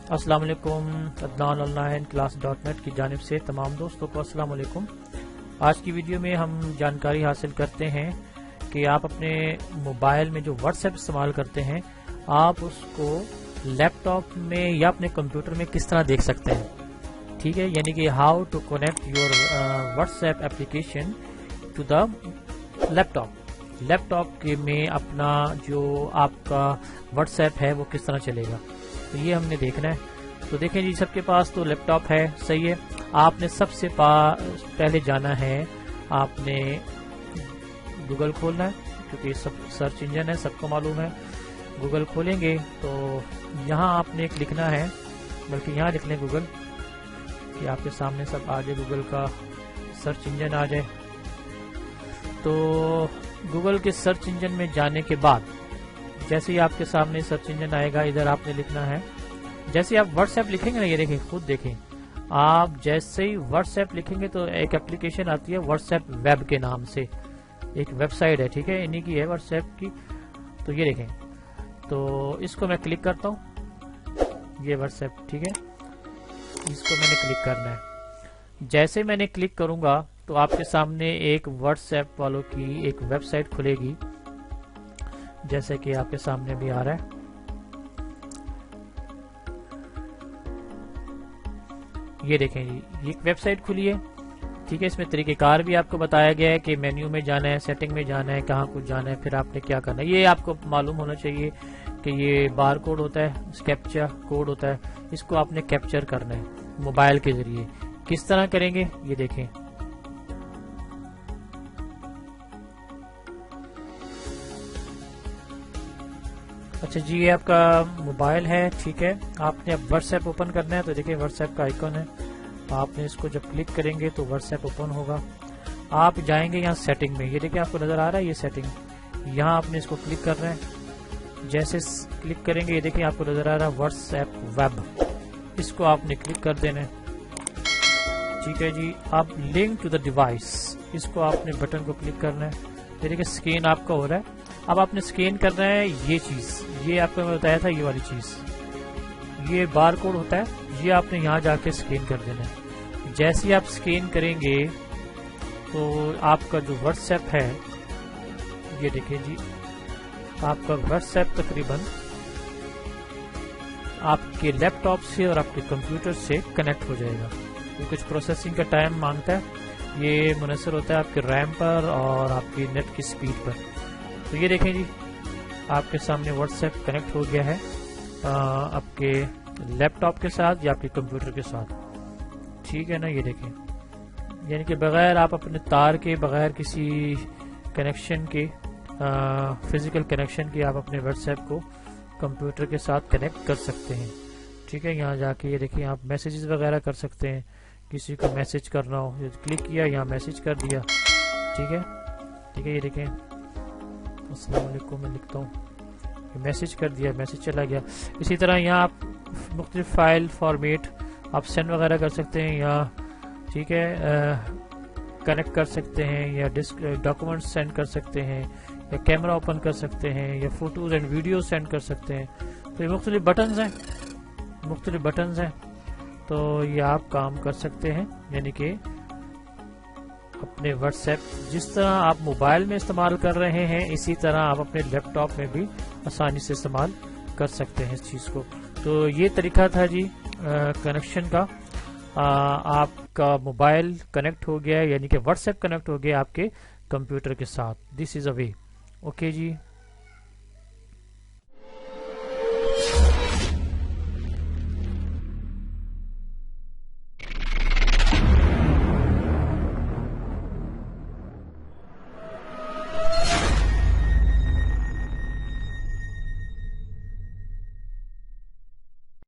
अस्सलाम वालेकुम। Adnan online class .net की जानिब से तमाम दोस्तों को अस्सलाम वालेकुम। आज की वीडियो में हम जानकारी हासिल करते हैं कि आप अपने मोबाइल में जो व्हाट्सएप इस्तेमाल करते हैं आप उसको लैपटॉप में या अपने कंप्यूटर में किस तरह देख सकते हैं। ठीक है, यानी कि how to connect your WhatsApp application to the laptop के में अपना जो आपका व्हाट्सएप है वो किस तरह चलेगा, तो ये हमने देखना है। तो देखें जी, सबके पास तो लैपटॉप है, सही है। आपने सबसे पहले जाना है, आपने गूगल खोलना है क्योंकि सब सर्च इंजन है, सबको मालूम है। गूगल खोलेंगे तो यहाँ आपने एक लिखना है, बल्कि यहाँ लिख लें गूगल, कि आपके सामने सब आ जाए, गूगल का सर्च इंजन आ जाए। तो गूगल के सर्च इंजन में जाने के बाद जैसे ही आपके सामने सर्च इंजन आएगा, इधर आपने लिखना है, जैसे आप व्हाट्सएप लिखेंगे ना, ये देखें, खुद देखें, आप जैसे ही व्हाट्सएप लिखेंगे तो एक एप्लीकेशन आती है व्हाट्सएप वेब के नाम से, एक वेबसाइट है, ठीक है, इन्हीं की है व्हाट्सएप की। तो ये देखें, तो इसको मैं क्लिक करता हूँ, ये व्हाट्सएप, ठीक है, इसको मैंने क्लिक करना है। जैसे मैंने क्लिक करूंगा तो आपके सामने एक व्हाट्सएप वालों की एक वेबसाइट खुलेगी, जैसे कि आपके सामने भी आ रहा है। ये देखें जी, ये एक वेबसाइट खुली है, ठीक है। इसमें तरीकेकार भी आपको बताया गया है कि मेन्यू में जाना है, सेटिंग में जाना है, कहाँ कुछ जाना है, फिर आपने क्या करना है। ये आपको मालूम होना चाहिए कि ये बार कोड होता है, कैप्चा कोड होता है, इसको आपने कैप्चर करना है मोबाइल के जरिए। किस तरह करेंगे ये देखें। अच्छा जी, ये आपका मोबाइल है, ठीक है। आपने अब व्हाट्सएप ओपन करना है, तो देखिए व्हाट्सएप का आइकन है, आपने इसको जब क्लिक करेंगे तो व्हाट्सएप ओपन होगा। आप जाएंगे यहाँ सेटिंग में, ये देखिए आपको नजर आ रहा है ये सेटिंग, यहाँ आपने इसको क्लिक करना है। जैसे क्लिक करेंगे ये देखिए आपको नजर आ रहा है व्हाट्सएप वेब, इसको आपने क्लिक कर देना है, ठीक है जी। अब लिंक टू द डिवाइस, इसको आपने बटन को क्लिक करना है। ये देखिए स्कैन आपका हो रहा है। अब आपने स्कैन करना है ये चीज, ये आपको मैं बताया था, ये वाली चीज, ये बार कोड होता है, ये आपने यहाँ जाके स्कैन कर देना है। जैसे ही आप स्कैन करेंगे तो आपका जो व्हाट्सएप है, ये देखिए जी, आपका व्हाट्सएप तकरीबन आपके लैपटॉप से और आपके कंप्यूटर से कनेक्ट हो जाएगा। तो कुछ प्रोसेसिंग का टाइम मांगता है, ये मुनसर होता है आपके रैम पर और आपकी नेट की स्पीड पर। तो ये देखें जी, आपके सामने व्हाट्सएप कनेक्ट हो गया है आपके लैपटॉप के साथ या आपके कंप्यूटर के साथ, ठीक है ना। ये देखें, यानी कि बगैर आप अपने तार के, बगैर किसी कनेक्शन के, फिजिकल कनेक्शन के, आप अपने व्हाट्सएप को कंप्यूटर के साथ कनेक्ट कर सकते हैं, ठीक है। यहाँ जाके ये देखिए आप मैसेजेस वगैरह कर सकते हैं, किसी को मैसेज करना हो, क्लिक किया, यहाँ मैसेज कर दिया, ठीक है, ठीक है। ये देखें, अस्सलाम वालेकुम मैं लिखता हूँ, मैसेज कर दिया, मैसेज चला गया। इसी तरह यहाँ आप मुख्तलिफ फाइल फॉर्मेट आप सेंड वगैरह कर सकते हैं यहाँ, ठीक है, कनेक्ट कर सकते हैं, या डॉक्यूमेंट सेंड कर सकते हैं, या कैमरा ओपन कर सकते हैं, या फोटोज एंड वीडियो सेंड कर सकते हैं। तो ये मुख्तलिफ बटन्स हैं, मुख्तलिफ बटन्स हैं, तो ये आप काम कर सकते हैं। यानी कि अपने व्हाट्सएप जिस तरह आप मोबाइल में इस्तेमाल कर रहे हैं, इसी तरह आप अपने लैपटॉप में भी आसानी से इस्तेमाल कर सकते हैं इस चीज़ को। तो ये तरीका था जी कनेक्शन का। आपका मोबाइल कनेक्ट हो गया, यानी कि व्हाट्सएप कनेक्ट हो गया आपके कंप्यूटर के साथ। This is a way. Okay ji.